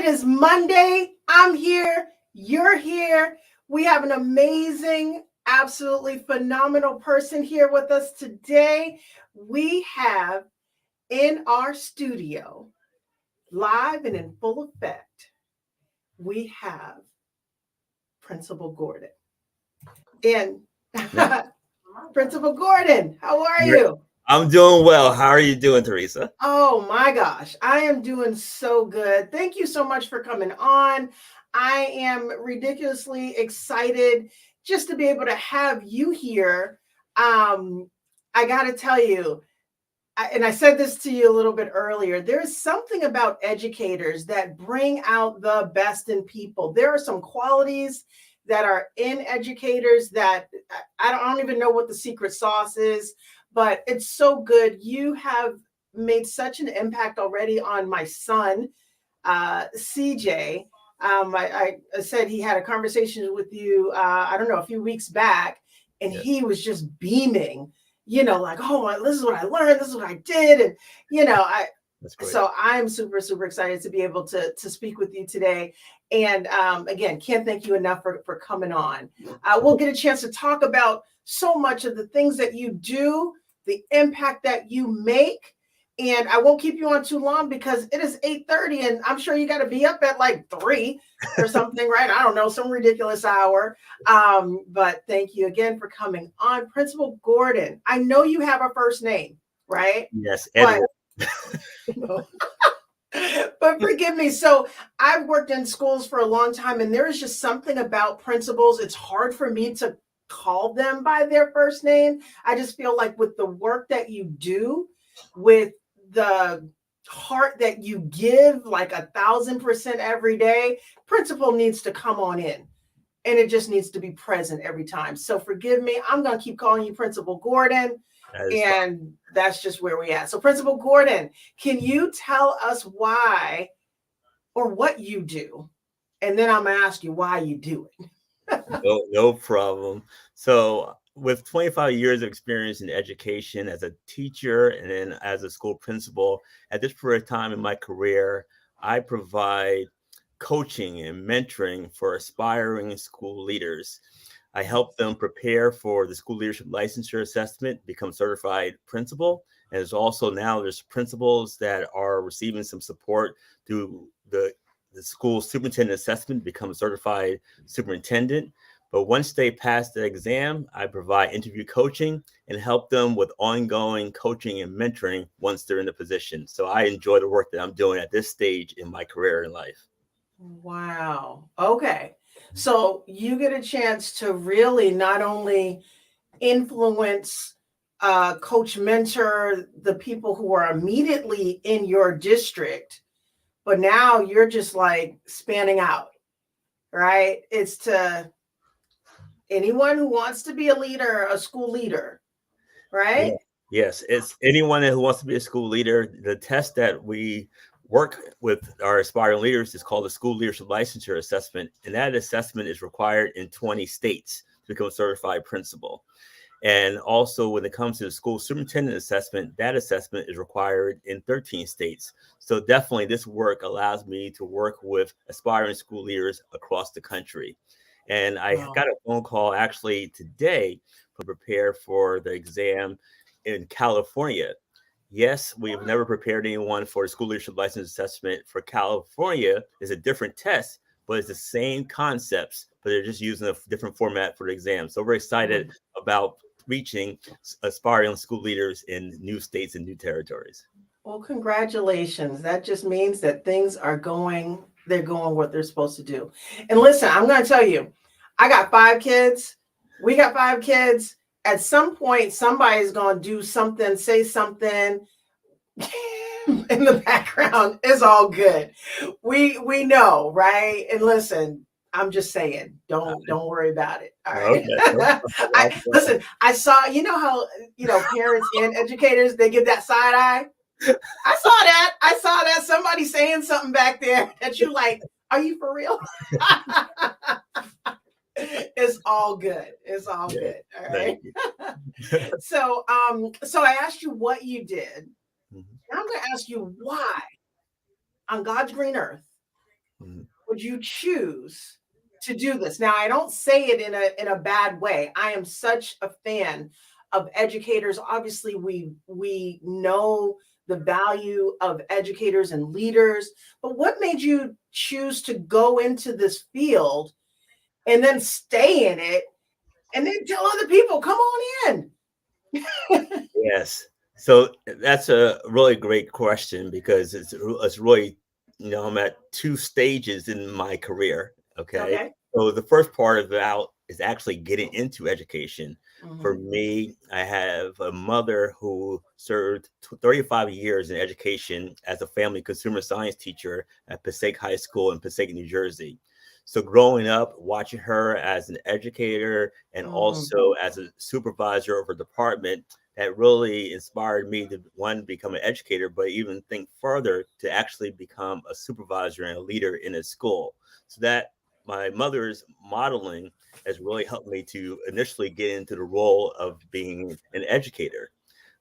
It is Monday. I'm here. You're here. We have an amazing, absolutely phenomenal person here with us today. We have in our studio, live and in full effect, we have Principal Gordon. And Principal Gordon, how are you? I'm doing well. How are you doing, Teresa? Oh my gosh, I am doing so good. Thank you so much for coming on. I am ridiculously excited just to be able to have you here. I got to tell you, and I said this to you a little bit earlier, there's something about educators that bring out the best in people. There are some qualities that are in educators that I don't even know what the secret sauce is, but it's so good. You have made such an impact already on my son, CJ. I said he had a conversation with you, I don't know, a few weeks back, and Yes, he was just beaming, like, oh, this is what I learned, this is what I did. And, I, that's great. so I'm super, super excited to be able to speak with you today. And again, can't thank you enough for coming on. We'll get a chance to talk about so much of the things that you do, the impact that you make. And I won't keep you on too long because it is 8:30 and I'm sure you got to be up at like 3 or something, right? I don't know, some ridiculous hour. But thank you again for coming on. Principal Gordon, I know you have a first name, right? Yes, But Edward. but forgive me. So I've worked in schools for a long time, and there is just something about principals. It's hard for me to call them by their first name. I just feel like with the work that you do, with the heart that you give, like 1,000% every day, principal needs to come on in. And it just needs to be present every time. So forgive me. I'm going to keep calling you Principal Gordon. That is fine. And that's just where we at. So Principal Gordon, can you tell us why or what you do? And then I'm going to ask you why you do it. No problem. So, with 25 years of experience in education as a teacher and then as a school principal, at this period of time in my career, I provide coaching and mentoring for aspiring school leaders. I help them prepare for the school leadership licensure assessment, become certified principal. And there's principals that are receiving some support through the school superintendent assessment, become certified superintendent. But once they pass the exam, I provide interview coaching and help them with ongoing coaching and mentoring once they're in the position. So I enjoy the work that I'm doing at this stage in my career in life. Wow. Okay. So you get a chance to really not only influence, coach, mentor the people who are immediately in your district, but now you're just like spanning out, right? It's to anyone who wants to be a leader, a school leader, Yeah. right? Yes, it's anyone who wants to be a school leader. The test that we work with our aspiring leaders is called the School Leadership Licensure Assessment, and that assessment is required in 20 states to become a certified principal. And also, when it comes to the school superintendent assessment, that assessment is required in 13 states. So definitely, this work allows me to work with aspiring school leaders across the country. And I Wow. got a phone call actually today to prepare for the exam in California. Yes, we've never prepared anyone for a school leadership license assessment for California. It's a different test, but it's the same concepts, but they're just using a different format for the exam. So we're excited about reaching aspiring school leaders in new states and new territories. Well, congratulations. That just means that things are they're going what they're supposed to do. And listen, I'm going to tell you, I got 5 kids. We got 5 kids. At some point, somebody's going to do something, say something in the background. It's all good. We know, right? And listen, I'm just saying, don't worry about it. All right. Okay. I listen, I saw, how parents and educators, they give that side eye. I saw that. Somebody saying something back there that you like, are you for real? It's all good. It's all Yeah, good. All thank right. you. So I asked you what you did. Mhm. Now I'm gonna ask you why on God's green earth would you choose to do this? Now, I don't say it in a bad way. I am such a fan of educators. Obviously, we know the value of educators and leaders, but what made you choose to go into this field and then stay in it and then tell other people, come on in? Yes. So that's a really great question because it's really, I'm at two stages in my career. Okay. Okay. So the first part about is actually getting into education. For Hmm. me, I have a mother who served 35 years in education as a family consumer science teacher at Passaic High School in Passaic, New Jersey. So growing up, watching her as an educator and Hmm. also as a supervisor of a department, that really inspired me to one become an educator, but even think further to actually become a supervisor and a leader in a school. So that my mother's modeling has really helped me to initially get into the role of being an educator.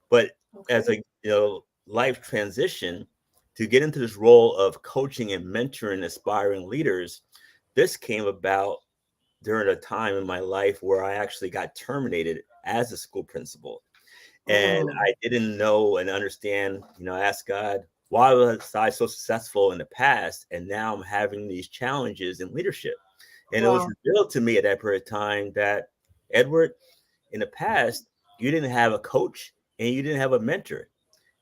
But as Okay. a life transition to get into this role of coaching and mentoring aspiring leaders, this came about during a time in my life where I actually got terminated as a school principal. And Mm. I didn't know and understand, ask God, why was I so successful in the past? And now I'm having these challenges in leadership. And it was Well, revealed to me at that period of time that, Edward, in the past, you didn't have a coach and you didn't have a mentor.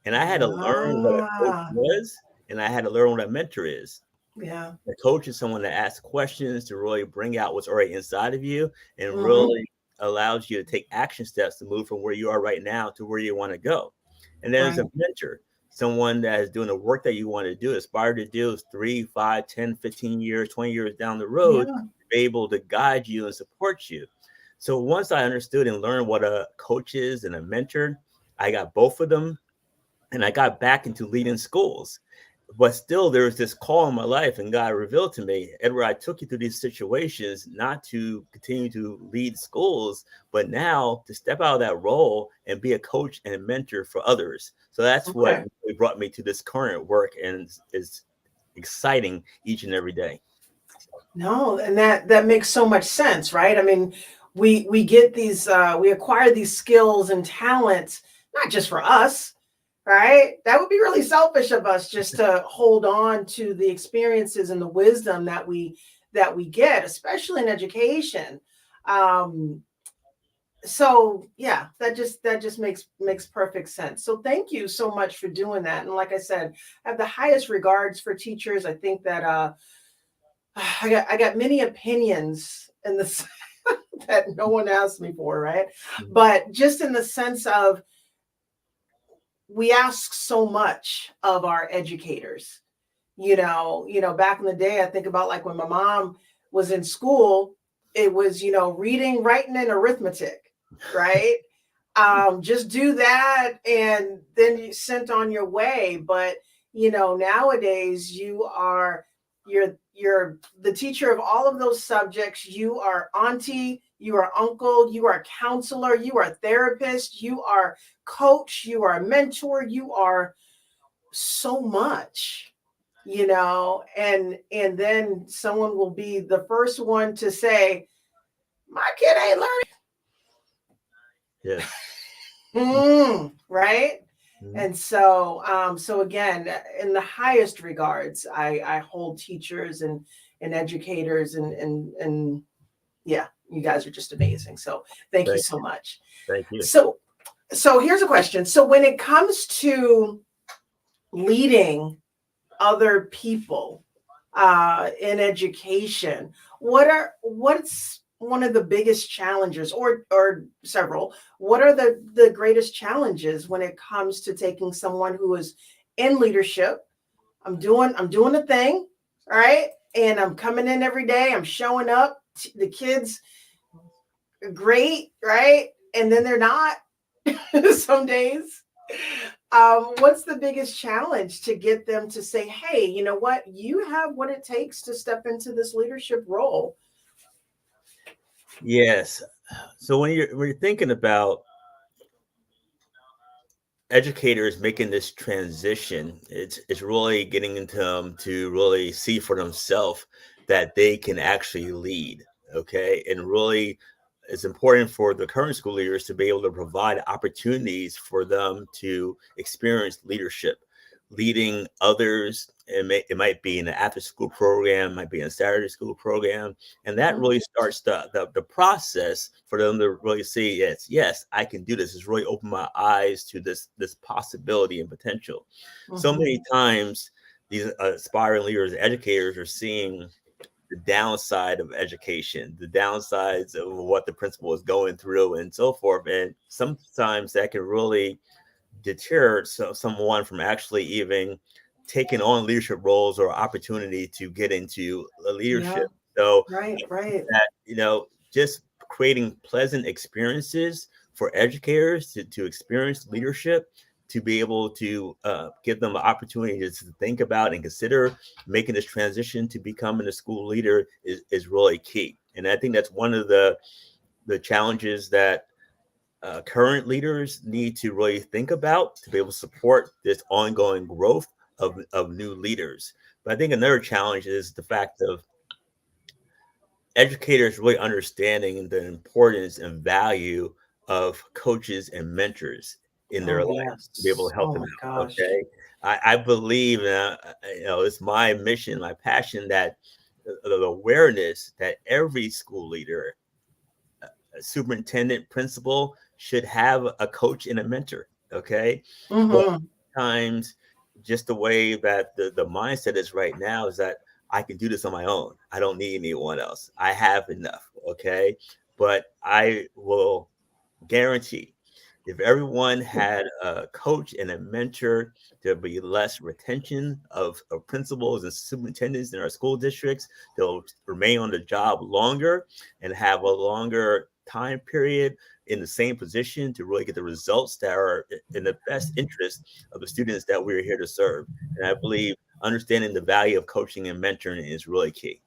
And I had to learn what a coach ah, was, and I had to learn what a mentor is. yeah. A coach is someone that asks questions to really bring out what's already inside of you and Hmm. really allows you to take action steps to move from where you are right now to where you want to go. And then there's Right. a mentor, someone that is doing the work that you want to do, aspire to do is 3, 5, 10, 15 years, 20 years down the road, Yeah. to be able to guide you and support you. So once I understood and learned what a coach is and a mentor, I got both of them and I got back into leading schools. But still, there was this call in my life, and God revealed to me, Edward, I took you through these situations not to continue to lead schools, but now to step out of that role and be a coach and a mentor for others. So that's what Okay. really brought me to this current work and is exciting each and every day. No, and that makes so much sense, right? I mean, we get these we acquire these skills and talents not just for us, right? That would be really selfish of us just to hold on to the experiences and the wisdom that we get, especially in education. Um, so yeah, that just makes perfect sense. So thank you so much for doing that. And like I said, I have the highest regards for teachers. I think that I got many opinions in this that no one asked me for, right? Mhm. But just in the sense of we ask so much of our educators. Back in the day, I think about like when my mom was in school, it was, reading, writing, and arithmetic, right? Just do that and then you sent on your way. But nowadays you're the teacher of all of those subjects. You are auntie, you are uncle, you are counselor, you are therapist, you are coach, you are a mentor, you are so much, and then someone will be the first one to say, my kid ain't Yes. learning. Right. Mhm. And so again, in the highest regards, I hold teachers and educators and yeah, you guys are just amazing. So thank you Thank, so much. thank you. So here's a question. So when it comes to leading other people in education, what's one of the biggest challenges, or several? What are the greatest challenges when it comes to taking someone who is in leadership? I'm doing a thing, all right, and I'm coming in every day. I'm showing up. The kids are great, right, and then they're not some days. What's the biggest challenge to get them to say, hey, you know what? You have what it takes to step into this leadership role. Yes. So when you're thinking about educators making this transition, it's really getting into them to really see for themselves that they can actually lead. Okay. And really, it's important for the current school leaders to be able to provide opportunities for them to experience leadership, leading others. It might be in an after school program, might be in a Saturday school program. And that really starts the process for them to really see, yes, I can do this. It's really opened my eyes to this possibility and potential. So many times, these aspiring leaders, educators are seeing the downside of education, the downsides of what the principal is going through, and so forth. And sometimes that can really deter someone from actually even taking on leadership roles or opportunity to get into Yeah. leadership. So Right. Right. that, just creating pleasant experiences for educators to experience leadership, to be able to give them an opportunity to think about and consider making this transition to becoming a school leader is really key. And I think that's one of the challenges that current leaders need to really think about to be able to support this ongoing growth of new leaders. But I think another challenge is the fact of educators really understanding the importance and value of coaches and mentors in their Oh, lives to be able yes. to help Oh them my out. gosh. Okay. I believe, it's my mission, my passion that the awareness that every school leader, a superintendent, principal should have a coach and a mentor. Okay. But Mm-hmm. times, just the way that the mindset is right now is that I can do this on my own. I don't need anyone else. I have enough. Okay. But I will guarantee if everyone had a coach and a mentor, there'll be less retention of principals and superintendents in our school districts. They'll remain on the job longer and have a longer time period in the same position to really get the results that are in the best interest of the students that we're here to serve. And I believe understanding the value of coaching and mentoring is really key.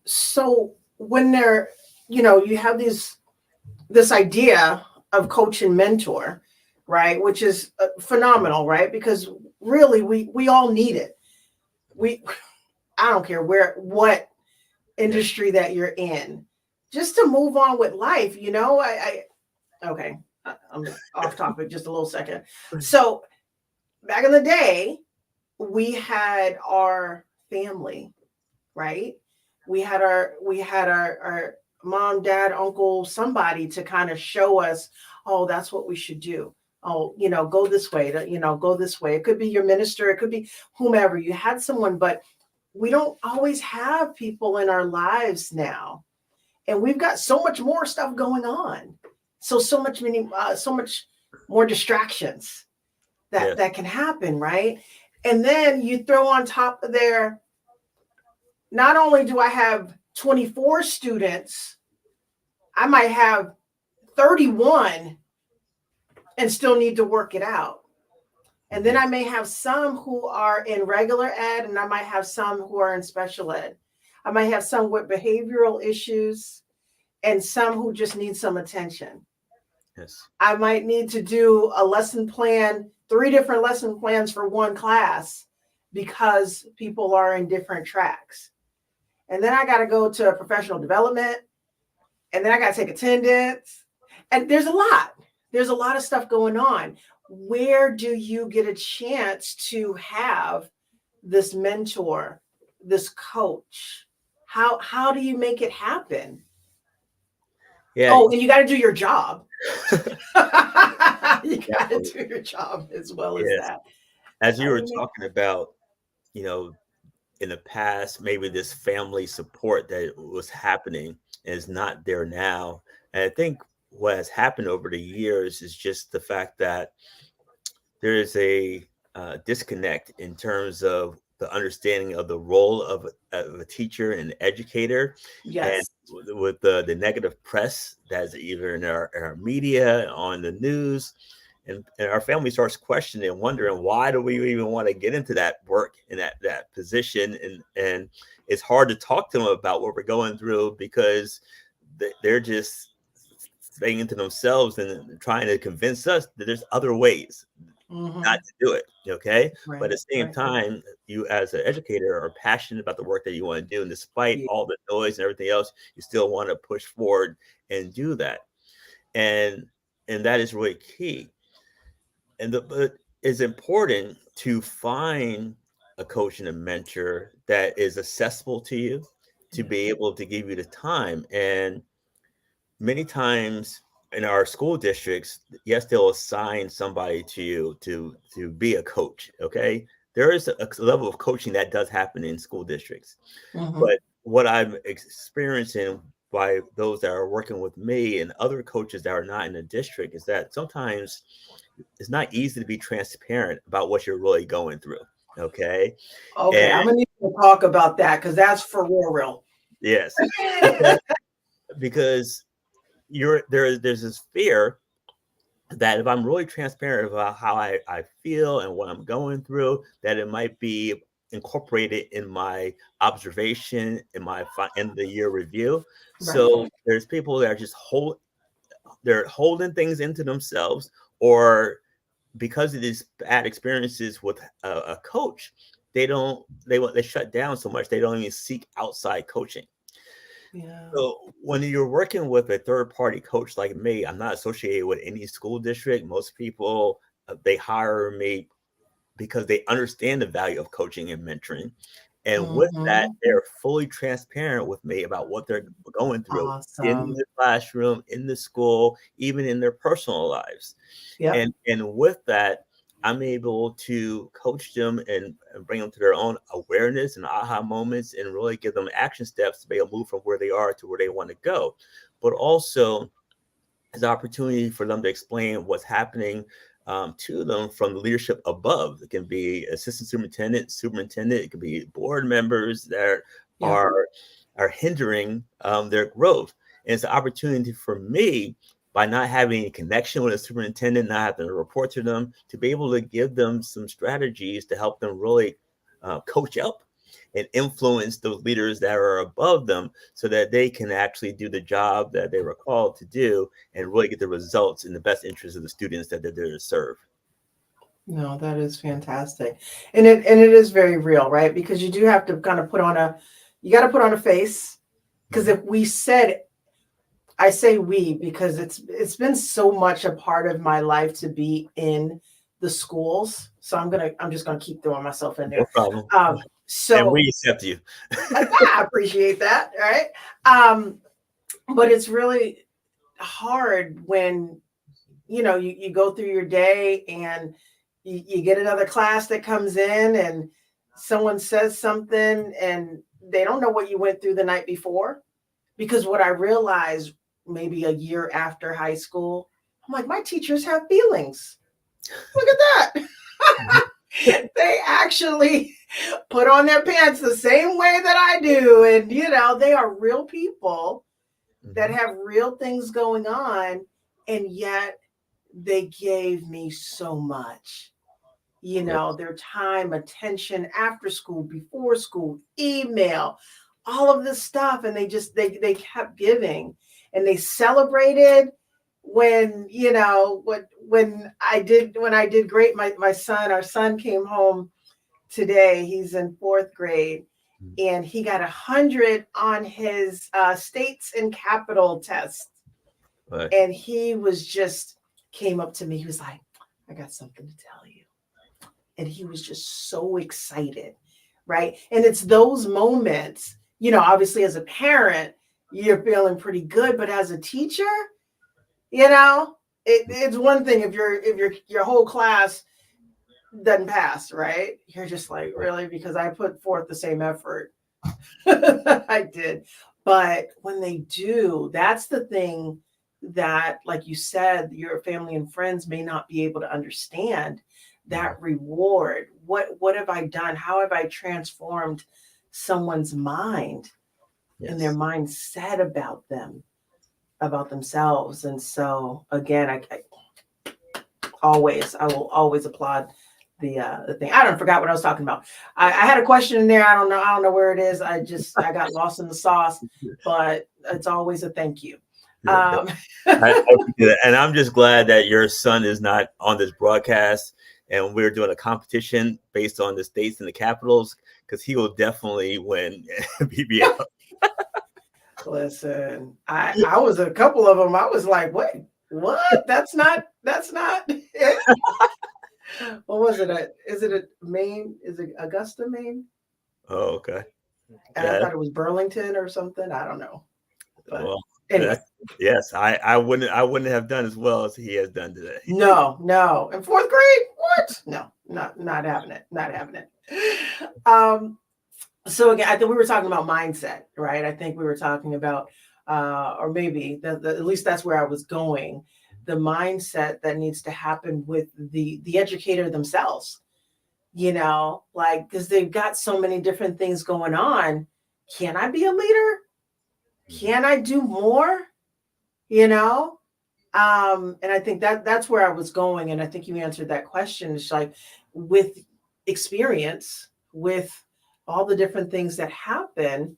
So when they're, you have this idea of coach and mentor, right? Which is phenomenal, right? Because really we all need it. We I don't care what Yeah. industry that you're in, just to move on with life. I okay. I'm off topic just a little second. So back in the day, we had our family, right? We had our mom, dad, uncle, somebody to kind of show us, oh, that's what we should do. Oh, go this way, go this way. It could be your minister, it could be whomever. You had someone, but we don't always have people in our lives now. And we've got so much more stuff going on. So much more distractions Yes. that can happen, right? And then you throw on top of there, not only do I have 24 students, I might have 31 and still need to work it out. And then Yeah. I may have some who are in regular ed, and I might have some who are in special ed. I might have some with behavioral issues and some who just need some attention. Yes. I might need to do a lesson plan, 3 different lesson plans for one class because people are in different tracks. And then I got to go to professional development, and then I got to take attendance. And there's a lot. There's a lot of stuff going on. Where do you get a chance to have this mentor, this coach? How do you make it happen? Yeah. Oh, and you got to do your job. You got to Definitely. do your job as well as Yes. that. As you How do were you make talking about, you know, in the past, maybe this family support that was happening is not there now. And I think what has happened over the years is just the fact that there is a disconnect in terms of the understanding of the role of a teacher and educator, and Yes. with the negative press that's either in our media, on the news, and our family starts questioning and wondering, why do we even want to get into that work in that position, and it's hard to talk to them about what we're going through because they're just saying into themselves and trying to convince us that there's other ways. not Mm-hmm. to do it. Okay. But at Right. the same Right. time, you as an educator are passionate about the work that you want to do. And despite Yeah. all the noise and everything else, you still want to push forward and do that. And that is really key. But it's important to find a coach and a mentor that is accessible to you, to Yeah. be able to give you the time. And many times in our school districts, yes, they'll assign somebody to you to be a coach. Okay, there is a level of coaching that does happen in school districts, Mm-hmm. but what I'm experiencing by those that are working with me and other coaches that are not in the district is that sometimes it's not easy to be transparent about what you're really going through. Okay, Okay, and I'm gonna need to talk about that because that's for real, real. yes, because because there's this fear that if I'm really transparent about how I feel and what I'm going through, that it might be incorporated in my observation in my end of the year review. Right. So there's people that are they're holding things into themselves, or because of these bad experiences with a coach, they shut down so much they don't even seek outside coaching. Yeah. So when you're working with a third party coach like me, I'm not associated with any school district. Most people they hire me because they understand the value of coaching and mentoring. And with that, Mm-hmm. they're fully transparent with me about what they're going through in Awesome. the classroom, in the school, even in their personal lives. Yep. And with that, I'm able to coach them and bring them to their own awareness and aha moments and really give them action steps to be able to move from where they are to where they want to go. But also as an opportunity for them to explain what's happening to them from the leadership above. It can be assistant superintendent, superintendent. It could be board members that Yeah. are are hindering their growth. And it's an opportunity for me, by not having a connection with a superintendent, not having to report to them, to be able to give them some strategies to help them really coach up and influence those leaders that are above them so that they can actually do the job that they were called to do and really get the results in the best interest of the students that they're there to serve. No, that is fantastic. And it is very real, right? Because you do have to kind of you got to put on a face. Because Mhm. if we said, I say we because it's been so much a part of my life to be in the schools. So I'm just gonna keep throwing myself in No there. problem. And So we accept you. I appreciate that, right? Um, but it's really hard when you go through your day and you get another class that comes in and someone says something and they don't know what you went through the night before. Because what I realized maybe a year after high school, I'm like, my teachers have feelings. Look at that. They actually put on their pants the same way that I do. And, they are real people that Mhm. have real things going on. And yet they gave me so much. Yes. Their time, attention after school, before school, email, all of this stuff. And they kept giving and they celebrated when, when I did great. Our son came home today. He's in fourth grade Mhm. and he got 100 on his states and capital test. Right. And he was just came up to me. He was like, I got something to tell you. And he was just so excited, right? And it's those moments, obviously as a parent, you're feeling pretty good, but as a teacher, you know, it's one thing if your whole class doesn't pass, right? You're just like, really? Because I put forth the same effort. I did. But when they do, that's the thing that, like you said, your family and friends may not be able to understand Mhm. that reward. What have I done? How have I transformed someone's mind and their Yes. mindset about them, about themselves? And so again, I will always applaud the thing. I don't forgot what I was talking about. I had a question in there. I don't know where it is. I got lost in the sauce, but it's always a thank you. Yeah, Um, I appreciate it. And I'm just glad that your son is not on this broadcast. and we're doing a competition based on the states and the capitals, because he will definitely win BBL. Listen, I was a couple of them. I was like, wait, what? That's not it. What was it? Is it a Maine? Is it Augusta, Maine? Oh, okay. And I Yeah. thought it was Burlington or something. I don't know. But Well, anyway, that's, yes, I wouldn't have done as well as he has done today. no, no. In fourth grade? What? No, not having it. Not having it. Um, so again, I think we were talking about mindset, right? I think we were talking about or maybe at least that's where I was going. The mindset that needs to happen with the educator themselves, like because they've got so many different things going on. Can I be a leader? Can I do more? You know? And I think that's where I was going. And I think you answered that question. It's like with experience, with all the different things that happen,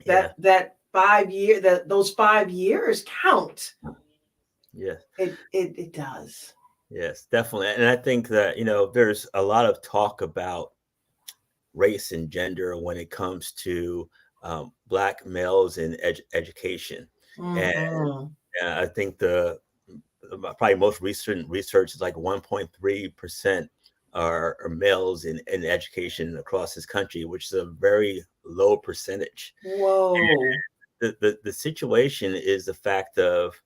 Yeah. that 5 year that those 5 years count. Yeah. It does. Yes, definitely. And I think that, there's a lot of talk about race and gender when it comes to Black males in education. And Mm-hmm. I think the probably most recent research is like 1.3% are males in education across this country, which is a very low percentage. Whoa. The situation is the fact of,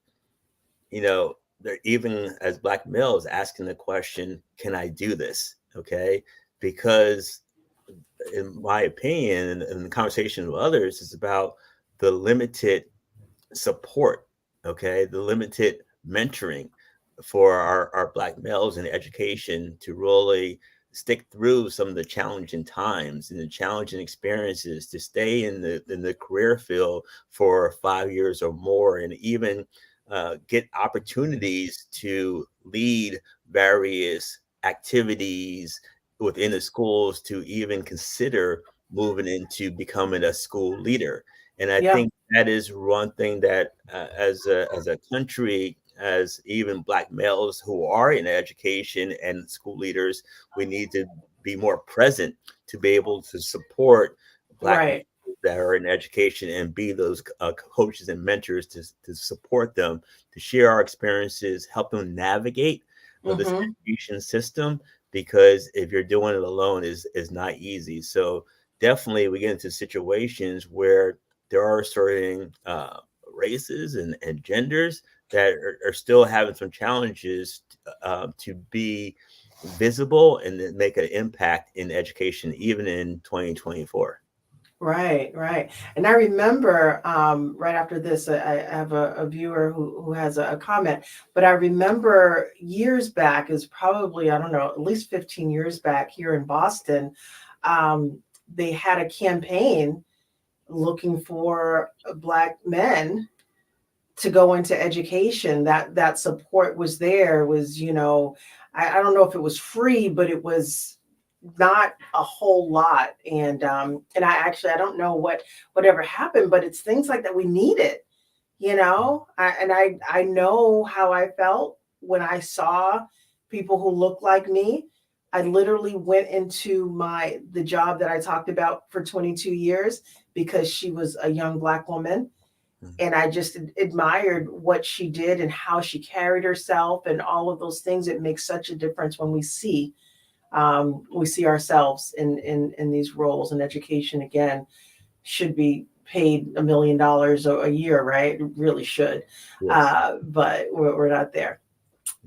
they're even as Black males asking the question, can I do this? Okay. Because in my opinion, and the conversation with others is about the limited support, okay, the limited mentoring for our Black males in education to really stick through some of the challenging times and the challenging experiences to stay in the career field for 5 years or more, and even get opportunities to lead various activities within the schools, to even consider moving into becoming a school leader. And I Yeah. think that is one thing that, as a country, as even Black males who are in education and school leaders, we need to be more present to be able to support Black males Right. that are in education and be those coaches and mentors to support them, to share our experiences, help them navigate this Mm-hmm. education system. Because if you're doing it alone, is not easy. So definitely, we get into situations where there are certain races and genders that are still having some challenges to be visible and then make an impact in education, even in 2024. Right, right. And I remember right after this, I have a viewer who has a comment, but I remember years back, is probably, I don't know, at least 15 years back here in Boston, um, they had a campaign looking for Black men to go into education. That support was there. Was, I don't know if it was free, but it was not a whole lot. And I don't know whatever happened, but it's things like that we needed. I know how I felt when I saw people who looked like me. I literally went into the job that I talked about for 22 years because she was a young Black woman, Mhm. and I just admired what she did and how she carried herself and all of those things. It makes such a difference when we see ourselves in these roles. And education, again, should be paid $1 million a year, right? It really should. Yes. But we're not there.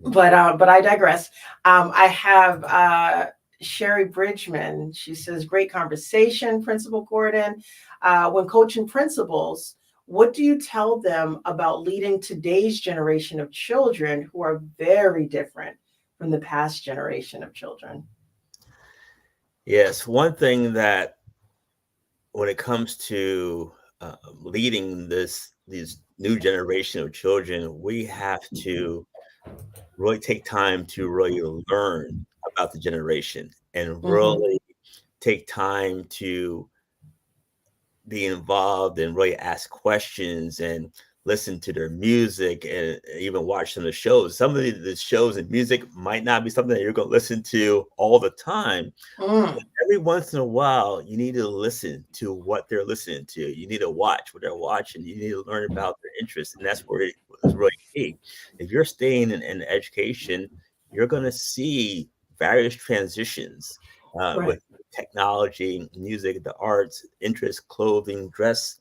Yeah. But I digress. I have Sherry Bridgman. She says, great conversation, Principal Gordon. When coaching principals, what do you tell them about leading today's generation of children who are very different from the past generation of children? Yes. One thing that, when it comes to leading these new generation of children, we have to really take time to really learn about the generation, and Mm-hmm. really take time to be involved and really ask questions and listen to their music and even watch some of the shows. Some of the shows and music might not be something that you're going to listen to all the time. Mm, Every once in a while, you need to listen to what they're listening to. You need to watch what they're watching. You need to learn about their interests, and that's where it is really key. If you're staying in education, you're going to see various transitions right. with technology, music, the arts, interests, clothing, dress,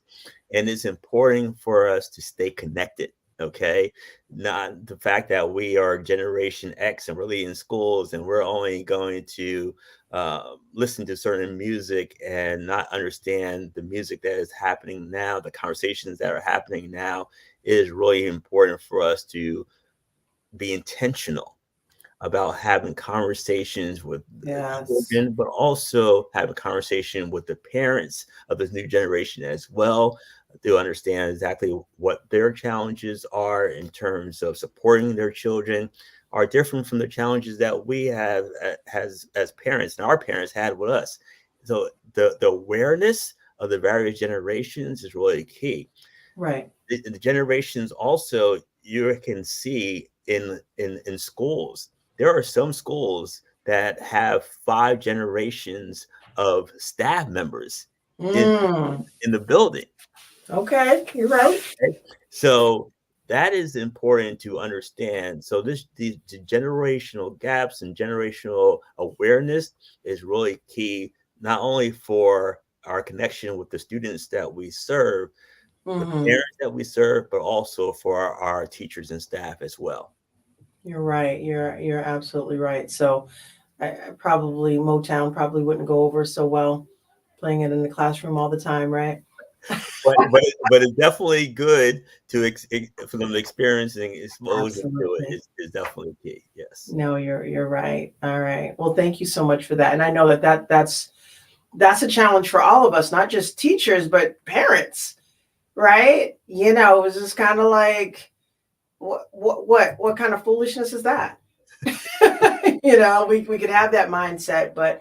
and it's important for us to stay connected. Okay, not the fact that we are Generation X and really in schools and we're only going to listen to certain music and not understand the music that is happening now, the conversations that are happening now. It is really important for us to be intentional about having conversations with the Yes. children, but also have a conversation with the parents of this new generation as well to understand exactly what their challenges are in terms of supporting their children are different from the challenges that we have as parents and our parents had with us. So the awareness of the various generations is really key. Right. The generations also you can see in schools. There are some schools that have 5 generations of staff members in Mm, in the building. okay. You're right. Okay? So that is important to understand. So the generational gaps and generational awareness is really key, not only for our connection with the students that we serve, the Hmm. parents that we serve, but also for our teachers and staff as well. You're right. You're absolutely right. So probably Motown probably wouldn't go over so well playing it in the classroom all the time, right? But it's definitely good to for them experiencing exposure to it Absolutely. is definitely key. Yes. No, you're right. All right. Well, thank you so much for that. And I know that's a challenge for all of us, not just teachers, but parents, right? It was just kind of like, what kind of foolishness is that? We could have that mindset, but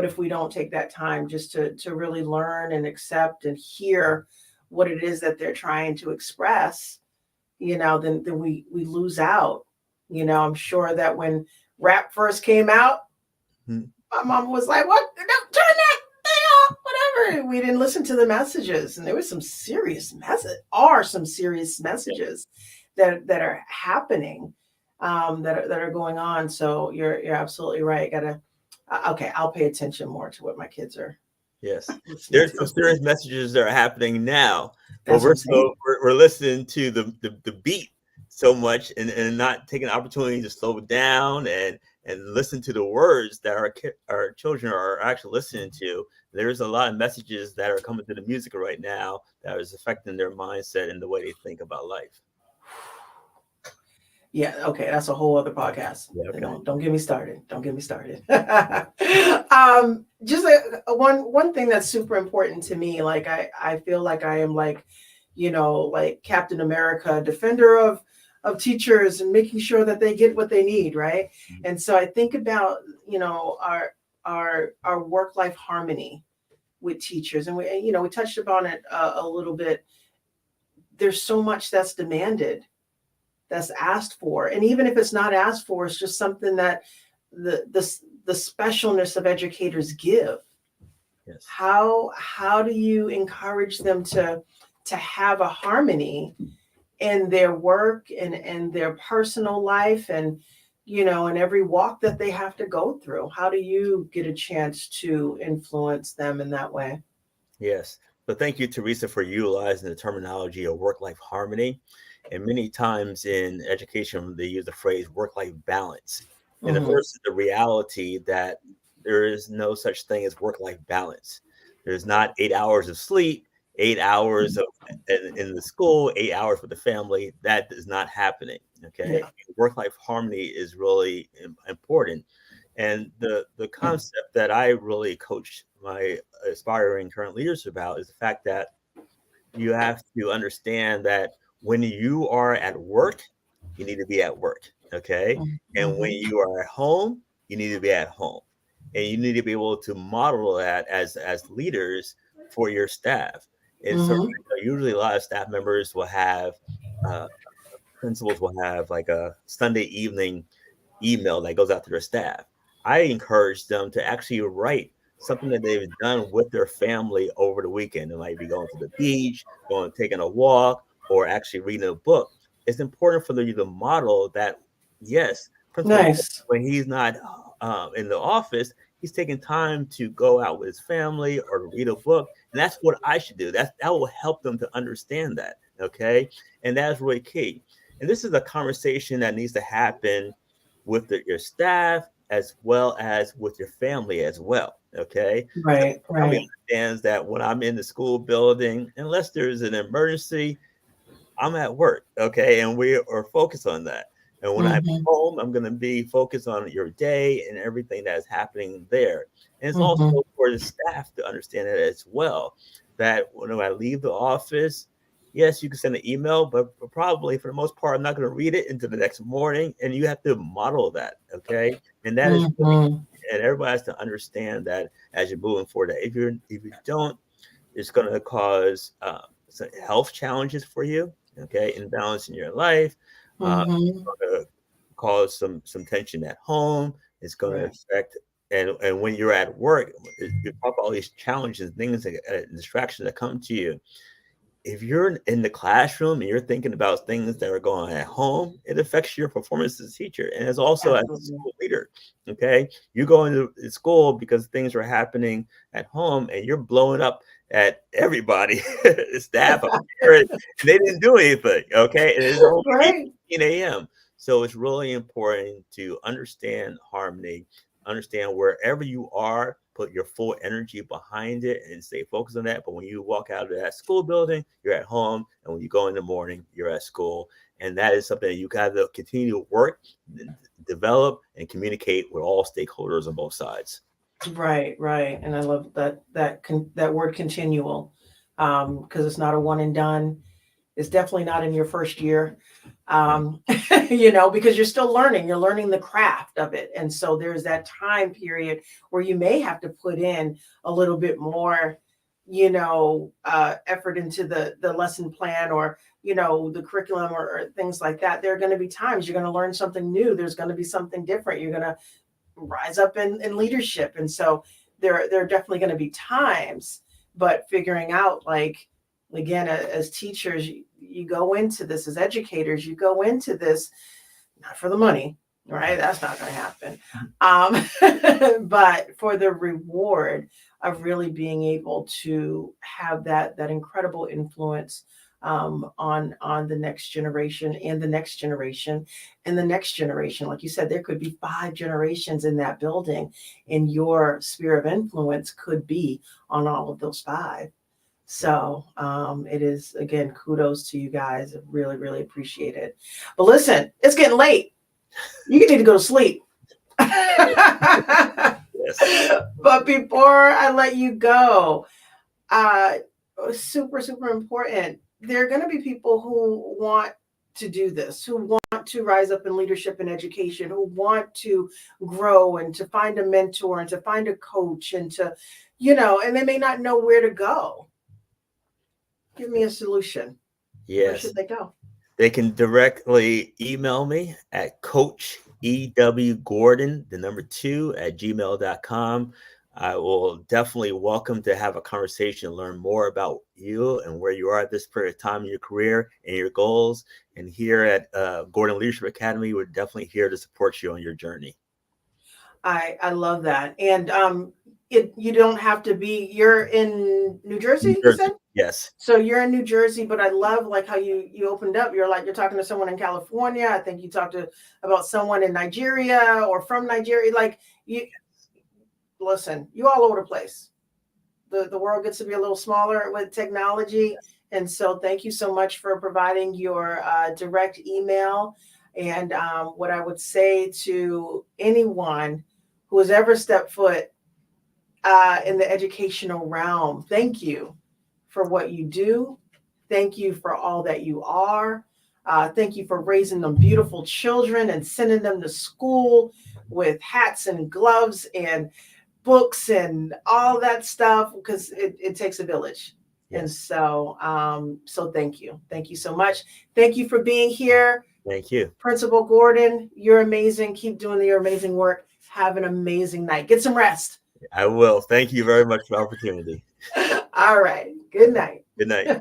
if we don't take that time just to really learn and accept and hear what it is that they're trying to express, then we lose out. I'm sure that when rap first came out, Mhm. my mom was like, "What? No, turn that thing off, whatever." We didn't listen to the messages, and there was some serious Yeah. messages that are happening, that are going on. So you're absolutely right. Gotta okay. I'll pay attention more to what my kids are Yes. listening There's some to. serious messages that are happening now, but That's what I'm saying. we're listening to the beat so much and not taking the opportunity to slow it down and listen to the words that our children are actually listening to. There's a lot of messages that are coming to the music right now that is affecting their mindset and the way they think about life. Yeah, okay, that's a whole other podcast. Yeah, okay. Don't get me started. Don't get me started. Just one thing that's super important to me. Like I feel like I am like, like Captain America, defender of teachers and making sure that they get what they need, right? Mhm. And so I think about our work life harmony with teachers, and we touched upon it a little bit. There's so much that's demanded, that's asked for, and even if it's not asked for, it's just something that the specialness of educators give. Yes. How do you encourage them to have a harmony in their work and their personal life, and every walk that they have to go through? How do you get a chance to influence them in that way? Yes. So thank you, Teresa, for utilizing the terminology of work-life harmony. And many times in education, they use the phrase work-life balance. And the Hmm. first is the reality that there is no such thing as work-life balance. There's not 8 hours of sleep, 8 hours of in the school, 8 hours with the family. That is not happening. Okay. Yeah. Work-life harmony is really important. And the concept that I really coach my aspiring current leaders about is the fact that you have to understand that when you are at work, you need to be at work. Okay. And when Hmm. you are at home, you need to be at home. And you need to be able to model that as leaders for your staff. It's sort of, Mm-hmm. usually a lot of staff members will have, uh, principals will have like a Sunday evening email that goes out to their staff. I encourage them to actually write something that they've done with their family over the weekend. It might be going to the beach, going taking a walk, or actually reading a book. It's important for you to model that. Yes, Principal, Nice. when he's not in the office, he's taking time to go out with his family or to read a book, and that's what I should do. That will help them to understand that. Okay, and that's really key. And this is a conversation that needs to happen with your staff as well as with your family as well. Okay. So Right, family right. understands that when I'm in the school building, unless there's an emergency, I'm at work. Okay. And we are focused on that. And when I'm Mm-hmm. home, I'm going to be focused on your day and everything that's happening there. And it's also Mm-hmm. for the staff to understand it as well, that when I leave the office, yes, you can send an email, but probably for the most part, I'm not going to read it until the next morning. And you have to model that. Okay. And that is really, Mm-hmm. and everybody has to understand that as you're moving forward, that if you don't, it's going to cause some health challenges for you. Okay, imbalance in your life. Mm-hmm. It's going to cause some tension at home. It's going to Right. affect, and when you're at work, you talk about all these challenges, things, distractions that come to you. If you're in the classroom and you're thinking about things that are going on at home, it affects your performance as a teacher and as also as a Absolutely. school leader. Okay. You go into school because things are happening at home and you're blowing up at everybody, staff, parents, and they didn't do anything. Okay. And it's only Right. 8 a.m. So it's really important to understand harmony, understand wherever you are, put your full energy behind it and stay focused on that. But when you walk out of that school building, you're at home. And when you go in the morning, you're at school. And that is something that you got to continue to work, develop, and communicate with all stakeholders on both sides. Right, right. And I love that word continual. Because it's not a one and done. It's definitely not in your first year. Um, because you're learning the craft of it. And so there's that time period where you may have to put in a little bit more, effort into the lesson plan or, the curriculum or things like that. There are going to be times you're going to learn something new. There's going to be something different. You're going to rise up in leadership. And so there are definitely going to be times, but figuring out, like, again, as teachers, you go into this, as educators, you go into this not for the money, right? That's not going to happen. But for the reward of really being able to have that incredible influence, on the next generation and the next generation and the next generation. Like you said, there could be 5 generations in that building, and your sphere of influence could be on all of those 5. So it is, again, kudos to you guys. I really, really appreciate it. But listen, it's getting late. You need to go to sleep. Yes. But before I let you go, uh, super, super important. There are going to be people who want to do this, who want to rise up in leadership and education, who want to grow and to find a mentor and to find a coach and to, and they may not know where to go. Give me a solution. Where Yes. should they go? They can directly email me at Coach E.W. Gordon, the number 2 at gmail.com. I will definitely welcome to have a conversation, learn more about you and where you are at this period of time in your career and your goals. And here at Gordon Leadership Academy, we're definitely here to support you on your journey. I love that. And you don't have to be. You're in New New Jersey, you said? Jersey. Yes. So you're in New Jersey, but I love, like, how you opened up. You're talking to someone in California. I think you talked about someone in Nigeria or from Nigeria. Like, you listen, you all over the place. The world gets to be a little smaller with technology. And so thank you so much for providing your direct email. And what I would say to anyone who has ever stepped foot in the educational realm, thank you for what you do. Thank you for all that you are. Thank you for raising them beautiful children and sending them to school with hats and gloves and books and all that stuff, because it takes a village. And Yes. so thank you. Thank you so much. Thank you for being here. Thank you. Principal Gordon, you're amazing. Keep doing your amazing work. Have an amazing night. Get some rest. I will. Thank you very much for the opportunity. All right. Good night. Good night.